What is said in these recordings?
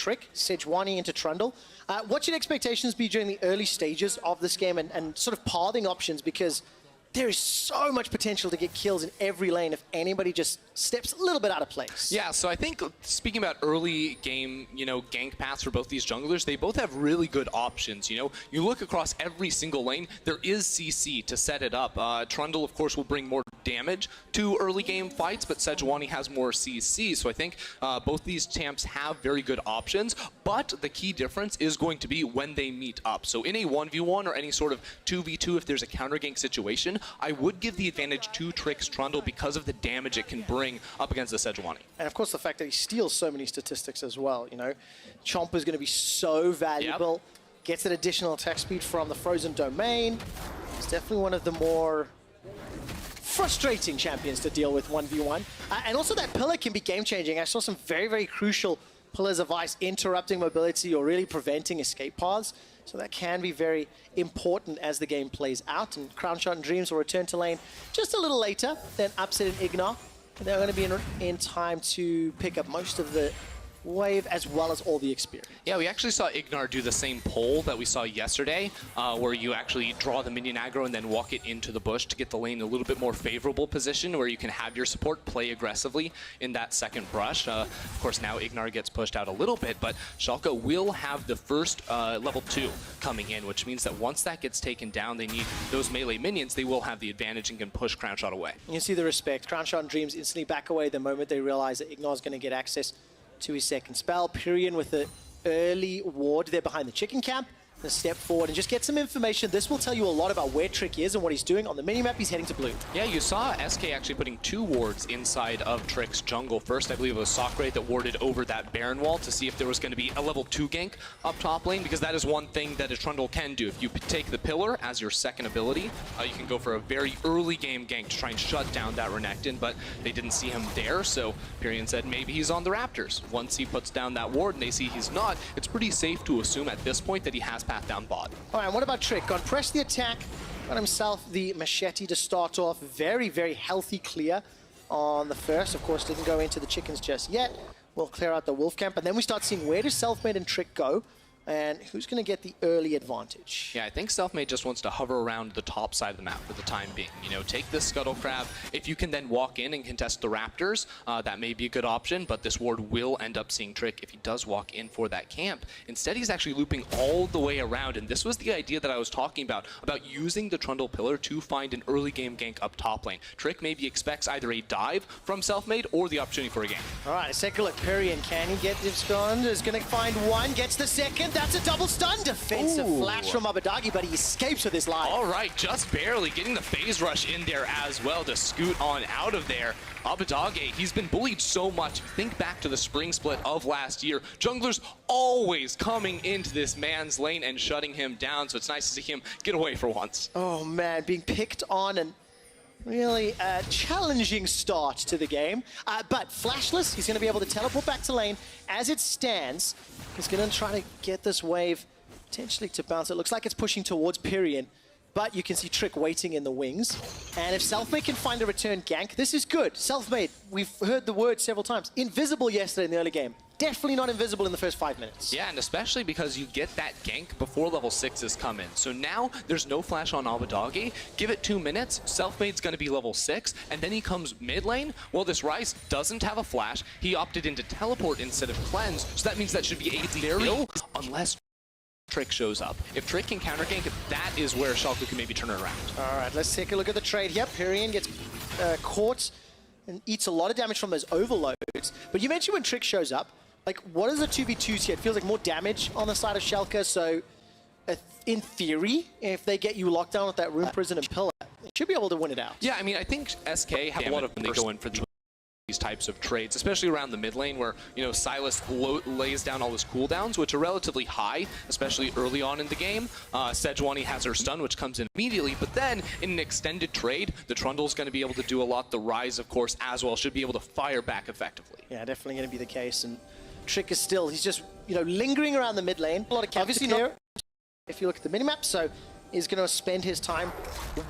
Trick, Sejuani into Trundle. What should expectations be during the early stages of this game and sort of pathing options? Because there is so much potential to get kills in every lane if anybody just steps a little bit out of place. Yeah, so I think speaking about early game, gank paths for both these junglers, they both have really good options. You look across every single lane, there is CC to set it up. Trundle, of course, will bring more damage to early game fights, but Sejuani has more CC, so I think both these champs have very good options, but the key difference is going to be when they meet up. So in a 1v1 or any sort of 2v2, if there's a counter gank situation, I would give the advantage to Trick's Trundle because of the damage it can bring up against the Sejuani. And of course the fact that he steals so many statistics as well, Chomp is going to be so valuable. Yep. Gets an additional attack speed from the Frozen Domain. It's definitely one of the more frustrating champions to deal with 1v1. And also that pillar can be game-changing. I saw some very, very crucial pillars of ice interrupting mobility or really preventing escape paths. So that can be very important as the game plays out. And Crown Shot and Dreams will return to lane just a little later than Upset and Ignar. They're going to be in time to pick up most of the wave as well as all the experience. Yeah, we actually saw Ignar do the same pull that we saw yesterday, where you actually draw the minion aggro and then walk it into the bush to get the lane in a little bit more favorable position where you can have your support play aggressively in that second brush. Of course, now Ignar gets pushed out a little bit, but Schalke will have the first level 2 coming in, which means that once that gets taken down, they need those melee minions. They will have the advantage and can push Crown Shot away. You can see the respect. Crown Shot and Dreams instantly back away the moment they realize that Ignar's going to get access to his second spell. Pyrian with the early ward there behind the chicken camp. Gonna step forward and just get some information. This will tell you a lot about where Trick is and what he's doing. On the minimap, he's heading to blue. Yeah, you saw SK actually putting 2 wards inside of Trick's jungle. First, I believe it was Sakura that warded over that Baron wall to see if there was going to be a level 2 gank up top lane, because that is one thing that a Trundle can do. If you take the pillar as your second ability, you can go for a very early game gank to try and shut down that Renekton, but they didn't see him there, so Pyrian said maybe he's on the Raptors. Once he puts down that ward and they see he's not, it's pretty safe to assume at this point that he has path down bot. All right, what about Trick? Gone press the attack, got himself the machete to start off. Very, very healthy clear on the first. Of course, didn't go into the chickens just yet. We'll clear out the wolf camp, and then we start seeing where does Selfmade and Trick go, and who's going to get the early advantage. Yeah, I think Selfmade just wants to hover around the top side of the map for the time being. Take this Scuttle Crab. If you can then walk in and contest the Raptors, that may be a good option, but this ward will end up seeing Trick if he does walk in for that camp. Instead, he's actually looping all the way around, and this was the idea that I was talking about using the Trundle Pillar to find an early game gank up top lane. Trick maybe expects either a dive from Selfmade or the opportunity for a gank. All right, let's take a look. Pyrian, can he get this gun? Is going to find one, gets the second. That's a double stun. Defensive flash from Abadagi, but he escapes with his life. All right, just barely getting the phase rush in there as well to scoot on out of there. Abadagi, he's been bullied so much. Think back to the spring split of last year. Junglers always coming into this man's lane and shutting him down, so it's nice to see him get away for once. Oh man, being picked on and really a challenging start to the game. But flashless, he's going to be able to teleport back to lane. As it stands, he's going to try to get this wave potentially to bounce. It looks like it's pushing towards Pyrian, but you can see Trick waiting in the wings. And if Selfmade can find a return gank, this is good. Selfmade, we've heard the word several times. Invisible yesterday in the early game. Definitely not invisible in the first 5 minutes. Yeah, and especially because you get that gank before level 6s come in. So now there's no flash on Abadagi. Give it 2 minutes, Selfmade's going to be level 6, and then he comes mid lane. Well, this Ryze doesn't have a flash. He opted into teleport instead of cleanse, so that means that should be a kill unless Trick shows up. If Trick can counter gank, that is where Schalke can maybe turn it around. All right, let's take a look at the trade here. Pyrian gets caught and eats a lot of damage from those overloads. But you mentioned when Trick shows up, what is the 2v2s here? It feels like more damage on the side of Schalke, so in theory, if they get you locked down with that Rune Prison and Pillar, they should be able to win it out. Yeah, I mean, I think SK have a lot of when they go in for these types of trades, especially around the mid lane where, Sylas lays down all his cooldowns, which are relatively high, especially early on in the game. Sejuani has her stun, which comes in immediately, but then in an extended trade, the Trundle's going to be able to do a lot. The Ryze, of course, as well, should be able to fire back effectively. Yeah, definitely going to be the case, and Trick is still, he's just, lingering around the mid lane. A lot of obviously here, if you look at the minimap, so he's going to spend his time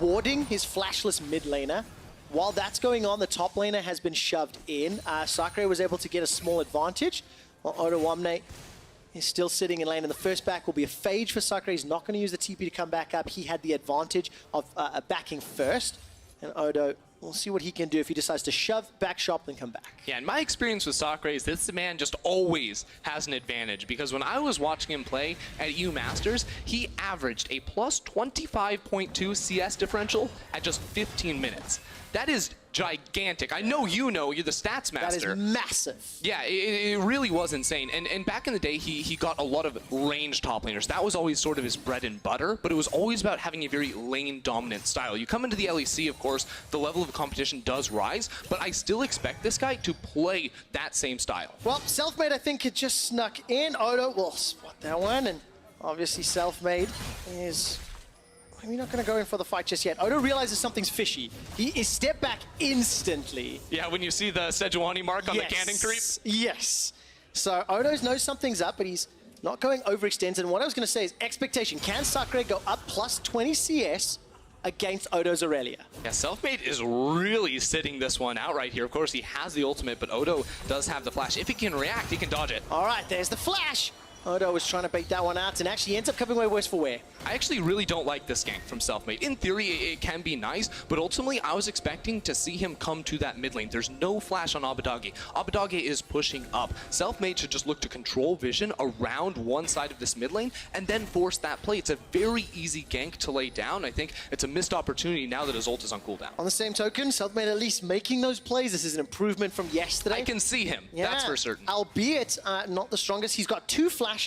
warding his flashless mid laner. While that's going on, the top laner has been shoved in. Sakura was able to get a small advantage, while Oda Wamne is still sitting in lane, and the first back will be a phage for Sakura. He's not going to use the TP to come back up. He had the advantage of backing first, and Odo, we'll see what he can do if he decides to shove, back shop, then come back. Yeah, in my experience with Sakura is this man just always has an advantage, because when I was watching him play at EU Masters, he averaged a plus 25.2 CS differential at just 15 minutes. That is gigantic. I know you're the stats master. That is massive. Yeah, it really was insane. And back in the day, he got a lot of range top laners. That was always sort of his bread and butter, but it was always about having a very lane-dominant style. You come into the LEC, of course, the level of competition does rise, but I still expect this guy to play that same style. Well, Selfmade, I think, it just snuck in. Odo will spot that one, and obviously Selfmade is... We're not going to go in for the fight just yet. Odo realizes something's fishy. He is stepped back instantly. Yeah, when you see the Sejuani mark on the cannon creep. Yes. So Odo knows something's up, but he's not going overextended. And what I was going to say is expectation. Can Sakura go up plus 20 CS against Odo's Aurelia? Yeah, Selfmade is really sitting this one out right here. Of course, he has the ultimate, but Odo does have the flash. If he can react, he can dodge it. All right, there's the flash. Odo was trying to bait that one out and actually ends up coming away worse for wear. I actually really don't like this gank from Selfmade. In theory, it can be nice, but ultimately, I was expecting to see him come to that mid lane. There's no flash on Abadage. Abadage is pushing up. Selfmade should just look to control vision around one side of this mid lane and then force that play. It's a very easy gank to lay down. I think it's a missed opportunity now that his ult is on cooldown. On the same token, Selfmade at least making those plays. This is an improvement from yesterday. I can see him, that's for certain. Albeit not the strongest. He's got 2 flashes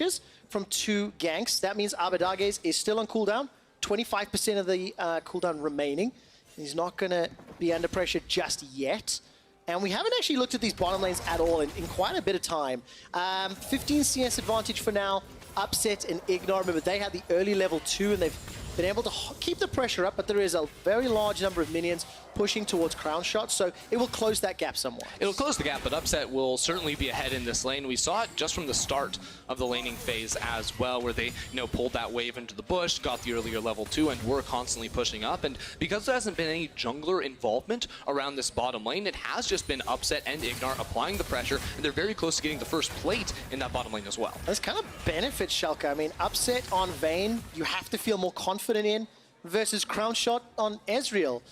from 2 ganks. That means Abadage's is still on cooldown, 25% of the cooldown remaining. He's not going to be under pressure just yet. And we haven't actually looked at these bottom lanes at all in quite a bit of time. 15 CS advantage for now. Upset and Ignore. Remember, they had the early level 2 and they've been able to keep the pressure up, but there is a very large number of minions pushing towards crown shots, so it will close that gap somewhat. It'll close the gap, but Upset will certainly be ahead in this lane. We saw it just from the start of the laning phase as well, where they pulled that wave into the bush, got the earlier level 2, and were constantly pushing up. And because there hasn't been any jungler involvement around this bottom lane, it has just been Upset and Ignar applying the pressure, and they're very close to getting the first plate in that bottom lane as well. This kind of benefits Schalke. I mean, Upset on Vayne, you have to feel more confident in, versus crown shot on Ezreal.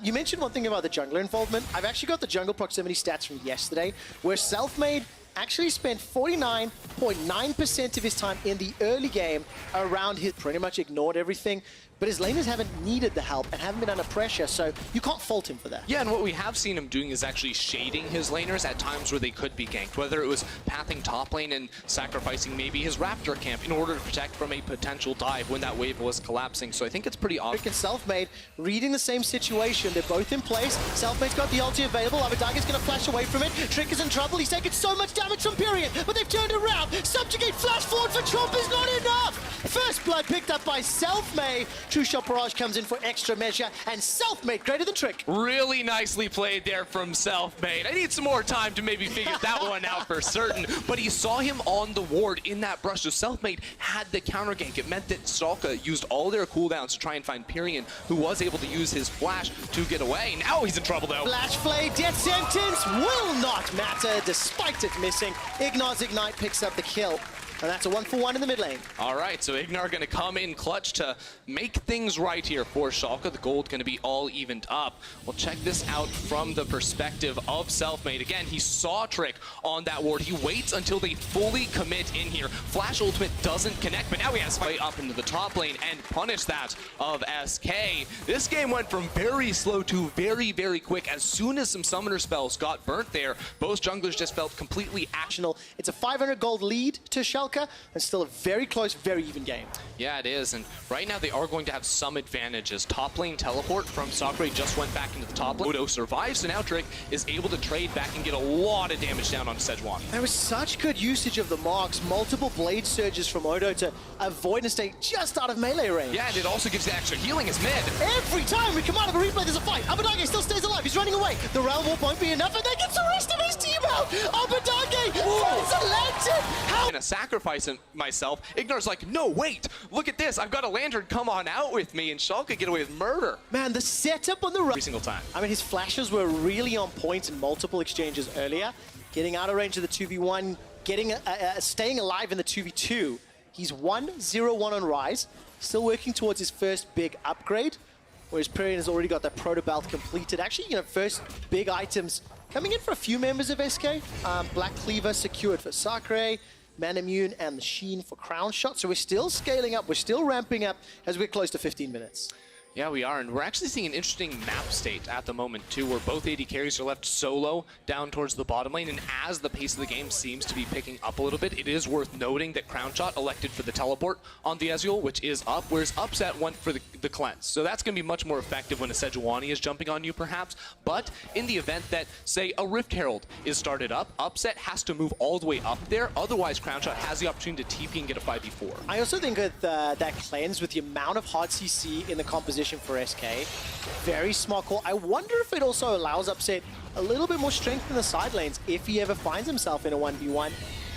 You mentioned one thing about the jungler involvement. I've actually got the jungle proximity stats from yesterday, where Selfmade actually spent 49.9% of his time in the early game around his, pretty much ignored everything. But his laners haven't needed the help and haven't been under pressure, so you can't fault him for that. Yeah, and what we have seen him doing is actually shading his laners at times where they could be ganked, whether it was pathing top lane and sacrificing maybe his Raptor camp in order to protect from a potential dive when that wave was collapsing. So I think it's pretty obvious. Trick and Selfmade reading the same situation. They're both in place. Selfmade's got the ulti available. Abadage's going to flash away from it. Trick is in trouble. He's taken so much damage from Pyrian, but they've turned around. Subjugate flash forward for Chomp is not enough. First blood picked up by Selfmade. True Shot Barrage comes in for extra measure, and Selfmade greater than Trick. Really nicely played there from Selfmade. I need some more time to maybe figure that one out for certain, but he saw him on the ward in that brush, so Selfmade had the counter gank. It meant that Schalke used all their cooldowns to try and find Pyrian, who was able to use his flash to get away. Now he's in trouble though. Flash Flay, death sentence will not matter despite it missing. Ignar's Ignite picks up the kill. And that's a 1-for-1 in the mid lane. All right, so Ignar going to come in clutch to make things right here for Schalke. The gold going to be all evened up. We'll check this out from the perspective of Selfmade. Again, he saw Trick on that ward. He waits until they fully commit in here. Flash ultimate doesn't connect, but now he has to fight up into the top lane and punish that of SK. This game went from very slow to very, very quick. As soon as some summoner spells got burnt there, both junglers just felt completely actional. It's a 500 gold lead to Schalke, and still a very close, very even game. Yeah, it is, and right now they are going to have some advantages. Top lane teleport from Sakura just went back into the top lane. Odo survives, so now Trick is able to trade back and get a lot of damage down on Sejuani. There was such good usage of the marks, multiple blade surges from Odo to avoid and stay just out of melee range. Yeah, and it also gives the extra healing as mid. Every time we come out of a replay, there's a fight. Abadage still stays alive. He's running away. The Realm Warp won't be enough, and that gets the rest of his team out. Abadage finds a lantern. How? I'm gonna sacrifice myself. Ignar's like, no, wait. Look at this. I've got a lantern. Come on out with me, and Schalke get away with murder. Man, the setup on the every single time. I mean, his flashes were really on point in multiple exchanges earlier. Getting out of range of the 2v1, staying alive in the 2v2. He's 1-0-1 on Rise, still working towards his first big upgrade, whereas Perian has already got that proto belt completed. Actually, you know, first big items coming in for a few members of SK. Black Cleaver secured for Sacre, Man Immune, and the Sheen for Crown Shot. So we're still scaling up, we're still ramping up as we're close to 15 minutes. Yeah, we are, and we're actually seeing an interesting map state at the moment, too, where both AD carries are left solo down towards the bottom lane, and as the pace of the game seems to be picking up a little bit, it is worth noting that Crownshot elected for the teleport on the Ezreal, which is up, whereas Upset went for the cleanse. So that's going to be much more effective when a Sejuani is jumping on you, perhaps, but in the event that, say, a Rift Herald is started up, Upset has to move all the way up there, otherwise Crownshot has the opportunity to TP and get a 5v4. I also think that that cleanse, with the amount of hard CC in the composition for SK, very smart call. I wonder if it also allows Upset a little bit more strength in the side lanes if he ever finds himself in a 1v1.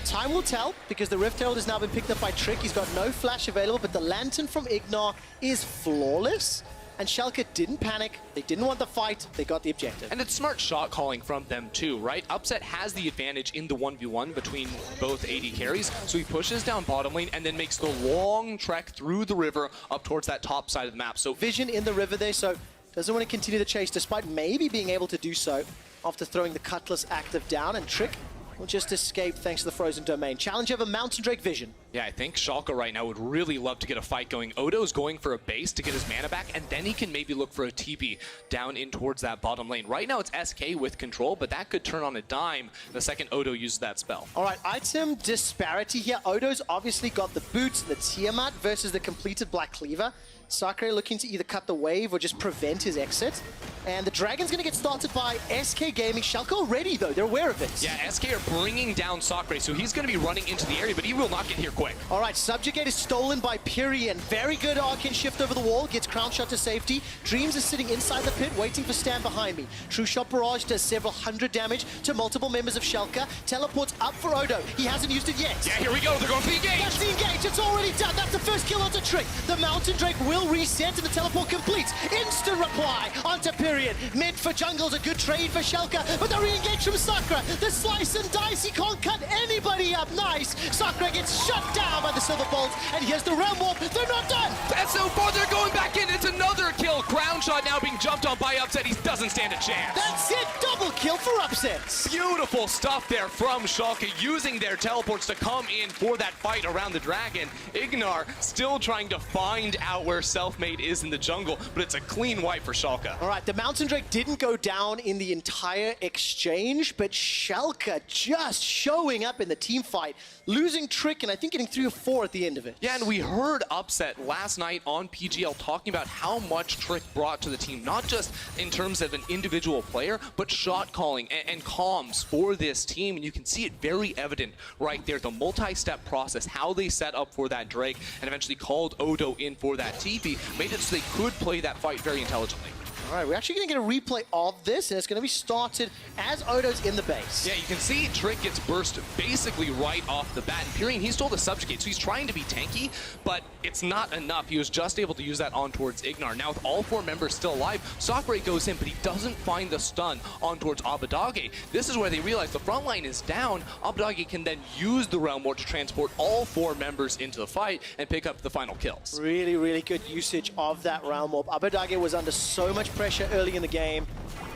Time will tell, because the Rift Herald has now been picked up by Trick. He's got no flash available, but the Lantern from Ignar is flawless. And Schalke didn't panic, they didn't want the fight, they got the objective. And it's smart shot calling from them too, right? Upset has the advantage in the 1v1 between both AD carries, so he pushes down bottom lane and then makes the long trek through the river up towards that top side of the map. So Vision in the river there, so doesn't want to continue the chase despite maybe being able to do so after throwing the Cutlass active down, and Trick will just escape thanks to the frozen domain. Challenge over Mountain Drake Vision. Yeah, I think Schalke right now would really love to get a fight going. Odo's going for a base to get his mana back, and then he can maybe look for a TP down in towards that bottom lane. Right now it's SK with control, but that could turn on a dime the second Odo uses that spell. All right, item disparity here. Odo's obviously got the boots, the Tiamat versus the completed Black Cleaver. Sakura looking to either cut the wave or just prevent his exit. And the Dragon's going to get started by SK Gaming. Schalke already, though. They're aware of it. Yeah, SK are bringing down Sakura, so he's going to be running into the area, but he will not get here quick. All right, Subjugate is stolen by Pyrian. Very good Arcane Shift over the wall. Gets Crown Shot to safety. Dreams is sitting inside the pit, waiting for Stand behind me. True Shot Barrage does several hundred damage to multiple members of Schalke. Teleports up for Odo. He hasn't used it yet. Yeah, here we go. They're going for the engage. That's the engage. It's already done. That's the first kill onto Trick. The Mountain Drake will reset and the teleport completes. Instant reply onto Pyrian. Mid for jungle's a good trade for Schalke, but the re-engage from Sakura. The slice and dice. He can't cut anybody up. Nice. Sakura gets shut down by the Silver Bolt, and here's the Realm Warp. They're not done. And so far, they're going back in. It's another kill. Crown Shot now being jumped on by Upset. He doesn't stand a chance. That's it. Double kill for Upset. Beautiful stuff there from Schalke, using their teleports to come in for that fight around the dragon. Ignar still trying to find out where Selfmade is in the jungle, but it's a clean wipe for Schalke. All right, the Mountain Drake didn't go down in the entire exchange, but Schalke just showing up in the team fight, losing Trick, and I think getting 3 or 4 at the end of it. Yeah, and we heard Upset last night on PGL talking about how much Trick brought to the team, not just in terms of an individual player, but shot calling and comms for this team, and you can see it very evident right there, the multi-step process, how they set up for that Drake, and eventually called Odo in for that TP, made it so they could play that fight very intelligently. All right, we're actually going to get a replay of this, and it's going to be started as Odo's in the base. Yeah, you can see Trick gets burst basically right off the bat. And Pyrian, he's told to subjugate, so he's trying to be tanky, but it's not enough. He was just able to use that on towards Ignar. Now, with all 4 members still alive, Sakura goes in, but he doesn't find the stun on towards Abadage. This is where they realize the front line is down. Abadage can then use the Realm Warp to transport all 4 members into the fight and pick up the final kills. Really, really good usage of that Realm Warp. Abadage was under so much pressure early in the game.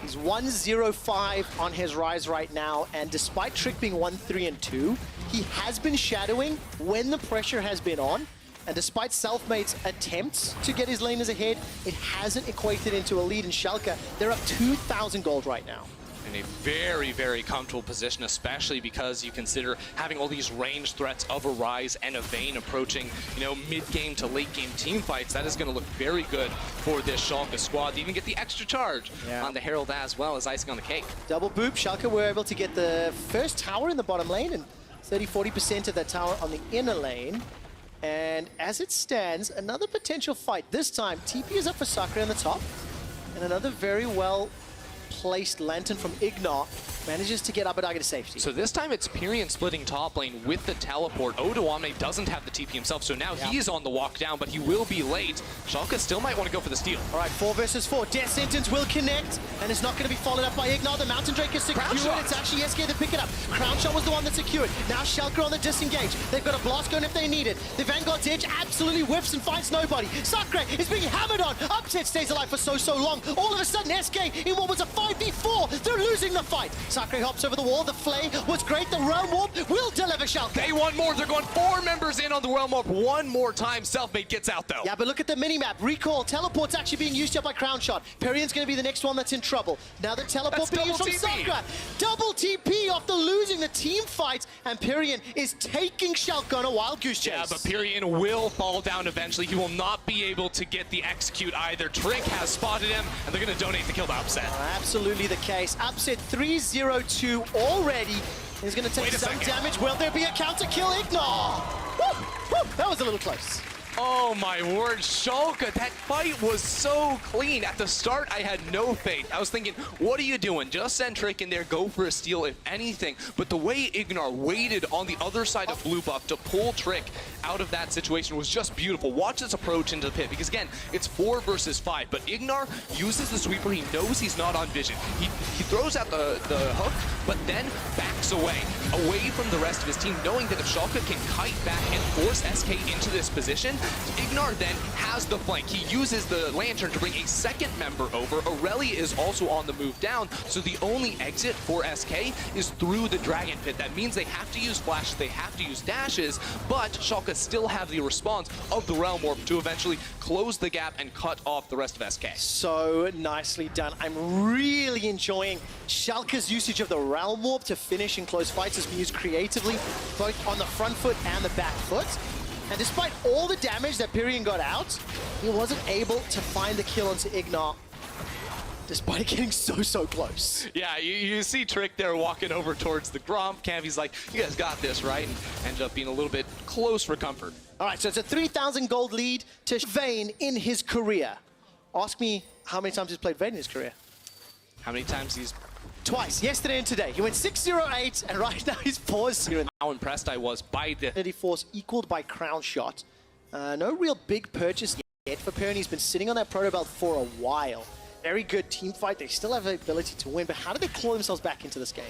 He's 1-0-5 on his rise right now, and despite Trick being 1-3-2, he has been shadowing when the pressure has been on, and despite Selfmade's attempts to get his laners ahead, it hasn't equated into a lead in Schalke. They're up 2,000 gold right now. In a very, very comfortable position, especially because you consider having all these range threats of a Rise and a Vayne approaching, you know, mid-game to late-game team fights. That is going to look very good for this Schalke squad. They even get the extra charge on the Herald as well as icing on the cake. Double boop. Schalke were able to get the first tower in the bottom lane and 30-40% of that tower on the inner lane. And as it stands, another potential fight. This time, TP is up for Sakura on the top, and another very well placed Lantern from Ignar manages to get Abadage to safety. So this time it's Pyrion splitting top lane with the teleport. Odoamne doesn't have the TP himself, so now he's on the walk down, but he will be late. Schalke still might want to go for the steal. All right, 4 versus 4. Death Sentence will connect, and it's not going to be followed up by Ignar. The Mountain Drake is secured. It's actually SK that pick it up. Crown Shot was the one that secured. Now Schalke on the disengage. They've got a blast gun if they need it. The Vanguard's Edge absolutely whiffs and finds nobody. Sacre is being hammered on. Upset stays alive for so long. All of a sudden, SK in what was a 5v4. They're losing the fight. Sacre hops over the wall. The Flay was great. The Realm Warp will deliver Schalke. They want more. They're going 4 members in on the Realm Warp one more time. Selfmade gets out though. Yeah, but look at the minimap. Recall. Teleport's actually being used here by Crown Shot. Pyrion's going to be the next one that's in trouble. Now the teleport being used from Sacre. Double TP after losing the team fight. And Pyrion is taking Schalke on a wild goose chase. Yeah, but Pyrion will fall down eventually. He will not be able to get the execute either. Trick has spotted him, and they're going to donate the kill to Upset. Absolutely the case. Upset 3-0-2 already. He's going to take some damage. Will there be a counter kill? Ignar! Woo! Woo! That was a little close. Oh my word, Schalke, that fight was so clean. At the start, I had no faith. I was thinking, what are you doing? Just send Trick in there, go for a steal, if anything. But the way Ignar waited on the other side of blue buff to pull Trick out of that situation was just beautiful. Watch this approach into the pit, because again, it's 4 versus 5, but Ignar uses the sweeper. He knows he's not on vision. He throws out the hook, but then backs away from the rest of his team, knowing that if Schalke can kite back and force SK into this position, Ignar then has the flank. He uses the Lantern to bring a second member over. Aurelia is also on the move down, so the only exit for SK is through the Dragon Pit. That means they have to use flashes, they have to use dashes, but Schalke still have the response of the Realm Warp to eventually close the gap and cut off the rest of SK. So nicely done. I'm really enjoying Schalke's usage of the Realm Warp to finish in close fights. Has been used creatively, both on the front foot and the back foot. And despite all the damage that Pyrion got out, he wasn't able to find the kill onto Ignar, despite it getting so close. Yeah, you see Trick there walking over towards the Gromp. Cavi's like, you guys got this, right? And ended up being a little bit close for comfort. All right, so it's a 3,000 gold lead to Vayne in his career. Ask me how many times he's played Vayne in his career. How many times he's... Twice, yesterday and today. He went 6-0-8, and right now he's 4-0. How impressed I was by the... Affinity Force equaled by Crown Shot. No real big purchase yet for Pyrion. He's been sitting on that proto belt for a while. Very good team fight. They still have the ability to win, but how do they claw themselves back into this game?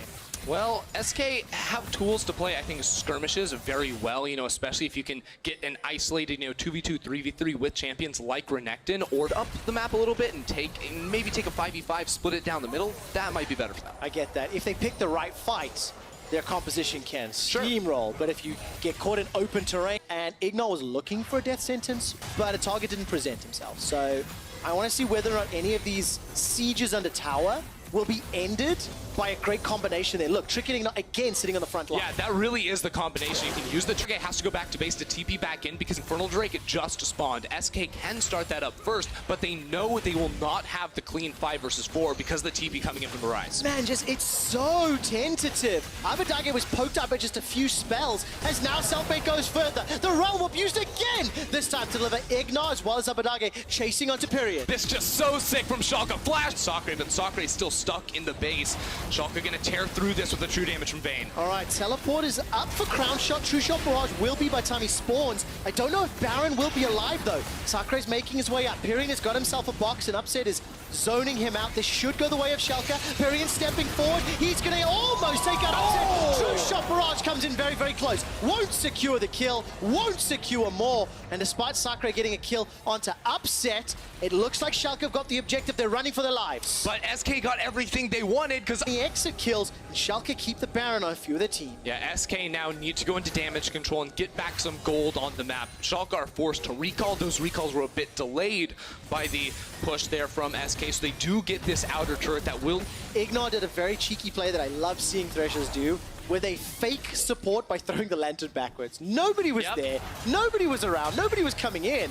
Well, SK have tools to play, I think, skirmishes very well, you know, especially if you can get an isolated, 2v2, 3v3 with champions like Renekton, or up the map a little bit and maybe take a 5v5, split it down the middle. That might be better for them. I get that. If they pick the right fights, their composition can steamroll, but if you get caught in open terrain, and Ignar was looking for a death sentence, but a target didn't present himself. So I want to see whether or not any of these sieges under tower will be ended by a great combination there. Look, Trick Ignar again sitting on the front line. Yeah, that really is the combination. You can use the Trick. It has to go back to base to TP back in because Infernal Drake it just spawned. SK can start that up first, but they know they will not have the clean 5 versus 4 because of the TP coming in from the rise. Man, it's so tentative. Abadage was poked up by just a few spells, as now Selfmade goes further. The Realm Warp used again, this time to deliver Ignar as well as Abadage chasing onto Pyrion. This just so sick from Schalke. Flash Sacre, but Sacre is still stuck in the base. Schalke gonna tear through this with the true damage from Vayne. All right, teleport is up for Crown Shot. True Shot Barrage will be by the time he spawns. I don't know if Baron will be alive though. Sacre's making his way up. Pyrion has got himself a box and Upset is zoning him out. This should go the way of Schalke. Pyrion stepping forward. He's gonna almost take out Upset. True Shot Barrage comes in very close. Won't secure the kill, won't secure more. And despite Sacre getting a kill onto Upset, it looks like Schalke have got the objective. They're running for their lives. But SK got everything they wanted because the exit kills, and Schalke keep the Baron on a few of their team. Yeah, SK now need to go into damage control and get back some gold on the map. Schalke are forced to recall. Those recalls were a bit delayed by the push there from SK, so they do get this outer turret that will... Ignar did a very cheeky play that I love seeing Threshers do, where they fake support by throwing the Lantern backwards. Nobody was there, nobody was around, nobody was coming in,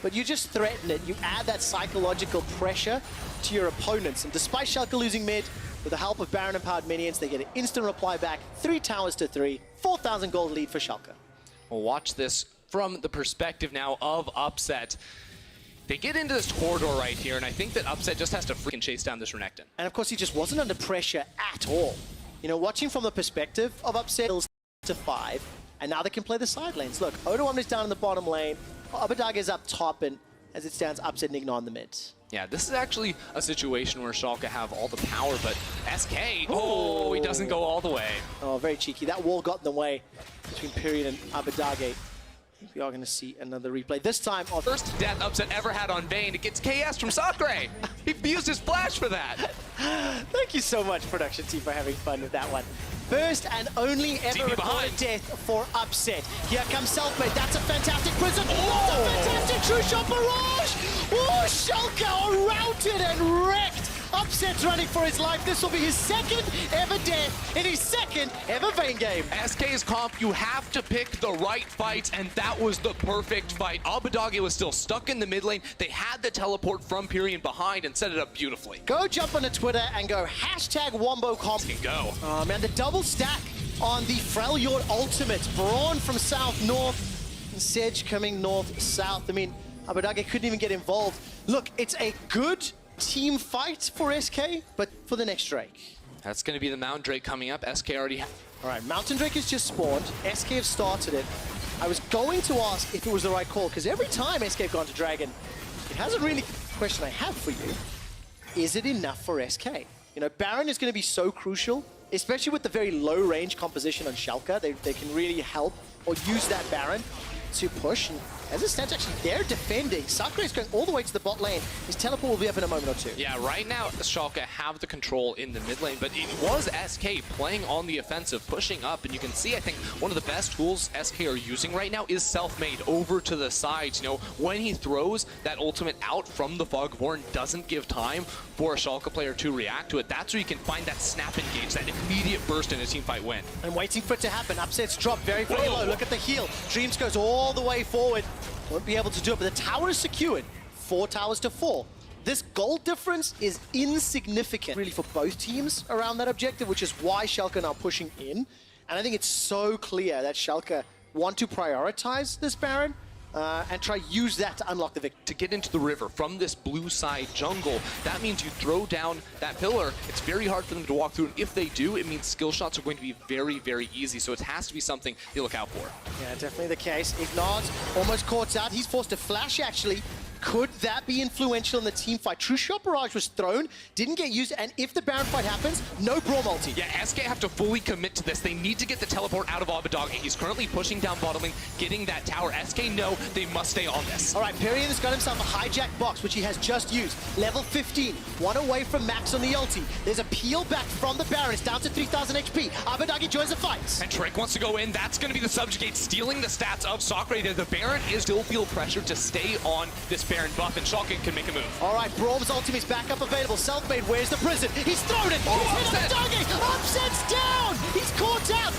but you just threaten it. You add that psychological pressure to your opponents, and despite Schalke losing mid, with the help of Baron-empowered minions, they get an instant reply back, 3 towers to 3, 4,000 gold lead for Schalke. Well, watch this from the perspective now of Upset. They get into this corridor right here, and I think that Upset just has to freaking chase down this Renekton. And of course, he just wasn't under pressure at all. You know, watching from the perspective of Upset to 5, and now they can play the side lanes. Look, Odo is down in the bottom lane, Abbedagge is up top, and as it stands, Upset and Igna on the mid. Yeah, this is actually a situation where Schalke have all the power, but SK, oh, he doesn't go all the way. Oh, very cheeky. That wall got in the way between Period and Abbedagge. We are going to see another replay. This time on first death Upset ever had on Vayne. It gets KS from Sakre. He used his flash for that. Thank you so much, production team, for having fun with that one. First and only ever recorded death for Upset. Here comes Selfmade. That's a fantastic prison. That's a fantastic true shot barrage. Oh, Schalke are routed and wrecked. Upset's running for his life. This will be his second ever death in his second ever Vayne game. SK's comp, you have to pick the right fights, and that was the perfect fight. Abbedagge was still stuck in the mid lane. They had the teleport from Pyrion behind and set it up beautifully. Go jump onto Twitter and go #WomboComp. Can go. Oh man, the double stack on the Freljord ultimate. Braun from south-north, and Sedge coming north-south. I mean, Abbedagge couldn't even get involved. Look, it's a good team fight for SK, but for the next Drake. That's going to be the Mountain Drake coming up. SK already All right, Mountain Drake has just spawned. SK have started it. I was going to ask if it was the right call, because every time SK have gone to Dragon, it hasn't really... Question I have for you, is it enough for SK? You know, Baron is going to be so crucial, especially with the very low range composition on Schalke. They can really help or use that Baron to push. And as it stands, actually, they're defending. Sakura is going all the way to the bot lane. His teleport will be up in a moment or two. Yeah, right now, Schalke have the control in the mid lane, but it was SK playing on the offensive, pushing up, and you can see, I think, one of the best tools SK are using right now is Selfmade over to the sides. You know, when he throws that ultimate out from the Fogborn, doesn't give time for a Schalke player to react to it. That's where you can find that snap engage, that immediate burst in a teamfight win. And waiting for it to happen. Upset's drop very, very low. Look at the heal. Dreams goes all the way forward. Won't be able to do it, but the tower is secured. 4 towers to 4. This gold difference is insignificant, really, for both teams around that objective, which is why Schalke are now pushing in. And I think it's so clear that Schalke want to prioritize this Baron and try use that to unlock the victory. To get into the river from this blue side jungle, that means you throw down that pillar. It's very hard for them to walk through, and if they do, it means skill shots are going to be very, very easy. So it has to be something they look out for. Yeah, definitely the case. Ignaz almost caught out. He's forced to flash, actually. Could that be influential in the team fight? True Shot Barrage was thrown, didn't get used, and if the Baron fight happens, no Brawl multi. Yeah, SK have to fully commit to this. They need to get the teleport out of Abbedagge. He's currently pushing down bottom lane, getting that tower. SK know they must stay on this. All right, Perion's got himself a hijack box, which he has just used. Level 15, 1 away from max on the ulti. There's a peel back from the Baron. It's down to 3,000 HP. Abbedagge joins the fight. And Drake wants to go in. That's going to be the subjugate, stealing the stats of Sakre. The Baron is still feel pressure to stay on this Baron buff, and Schalke can make a move. All right, Braum's ultimate's back up available. Selfmade, where's the prison? He's thrown it! He's hit Abbedagge! Upset's down! He's caught out!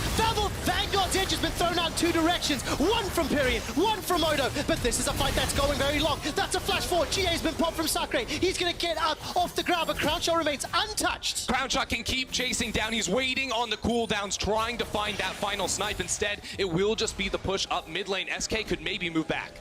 Vanguard's edge has been thrown out in 2 directions. One from Pyrion, one from Odo. But this is a fight that's going very long. That's a flash forward. GA's been popped from Sakre. He's going to get up off the ground, but Crownshot remains untouched. Crownshot can keep chasing down. He's waiting on the cooldowns, trying to find that final snipe. Instead, it will just be the push up mid lane. SK could maybe move back.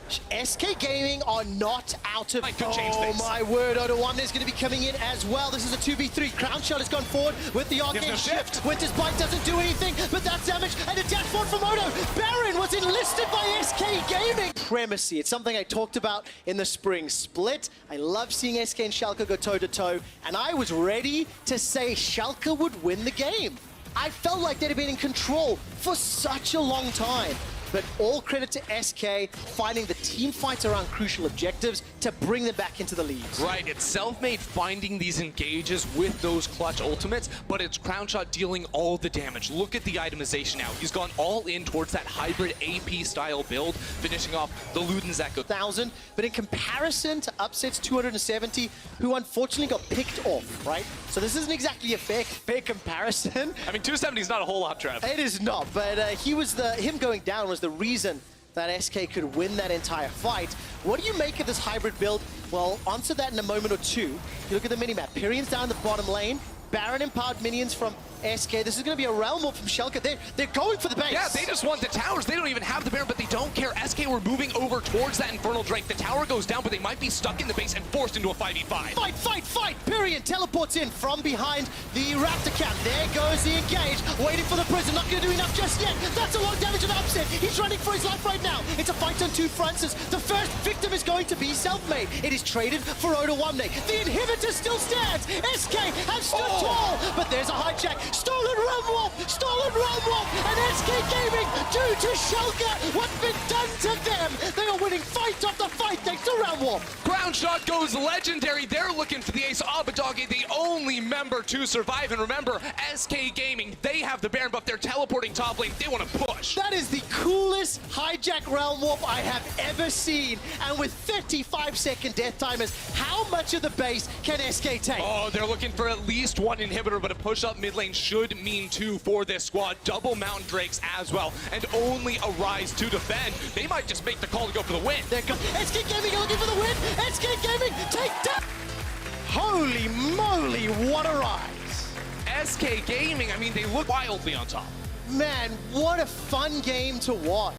SK Gaming are not out of... Oh my word, Odo One is going to be coming in as well. This is a 2v3. Crownshot has gone forward with the arcane shift. Winter's Bite doesn't do anything, but that's damage. And a dash forward from Odo. Baron was enlisted by SK Gaming. Primacy. It's something I talked about in the spring split. I love seeing SK and Schalke go toe-to-toe, and I was ready to say Schalke would win the game. I felt like they'd have been in control for such a long time. But all credit to SK finding the team fights around crucial objectives to bring them back into the leads. Right, it's Selfmade finding these engages with those clutch ultimates, but it's Crownshot dealing all the damage. Look at the itemization now. He's gone all in towards that hybrid AP style build, finishing off the Luden's Echo. 1,000, but in comparison to Upset's 270, who unfortunately got picked off, right? So this isn't exactly a fair comparison. I mean, 270 is not a whole lot, Trev. It is not, but him going down was the reason that SK could win that entire fight. What do you make of this hybrid build? Well, answer that in a moment or two. You look at the minimap. Pyrion's down the bottom lane. Baron empowered minions from SK. This is going to be a realm war from Schalke. They're going for the base. Yeah, they just want the towers. They don't even have the Baron, but they don't care. SK were moving over towards that Infernal Drake. The tower goes down, but they might be stuck in the base and forced into a 5v5. Fight, fight, fight! Pyrion teleports in from behind the Raptor camp. There goes the engage, waiting for the prison. Not going to do enough just yet. That's a lot of damage on the upset. He's running for his life right now. It's a fight on two fronts. The first victim is going to be self-made. It is traded for Oda Wamne. The inhibitor still stands. SK have stood tall, but there's a hijack. Stolen Realm Warp! Stolen Realm Warp! And SK Gaming, due to Schalke, what's been done to them? They are winning fight after fight thanks to Realm Warp. Ground shot goes legendary. They're looking for the ace. Abadoggy, the only member to survive. And remember, SK Gaming, they have the Baron buff. They're teleporting top lane. They want to push. That is the coolest hijack Realm Warp I have ever seen. And with 35-second death timers, how much of the base can SK take? Oh, they're looking for at least one inhibitor, but a push up mid lane should mean two for this squad. Double Mountain Drakes as well, and only a Rise to defend. They might just make the call to go for the win. There goes SK Gaming looking for the win. SK Gaming take down. Holy moly, what a rise. SK Gaming, I mean, they look wildly on top. Man, what a fun game to watch.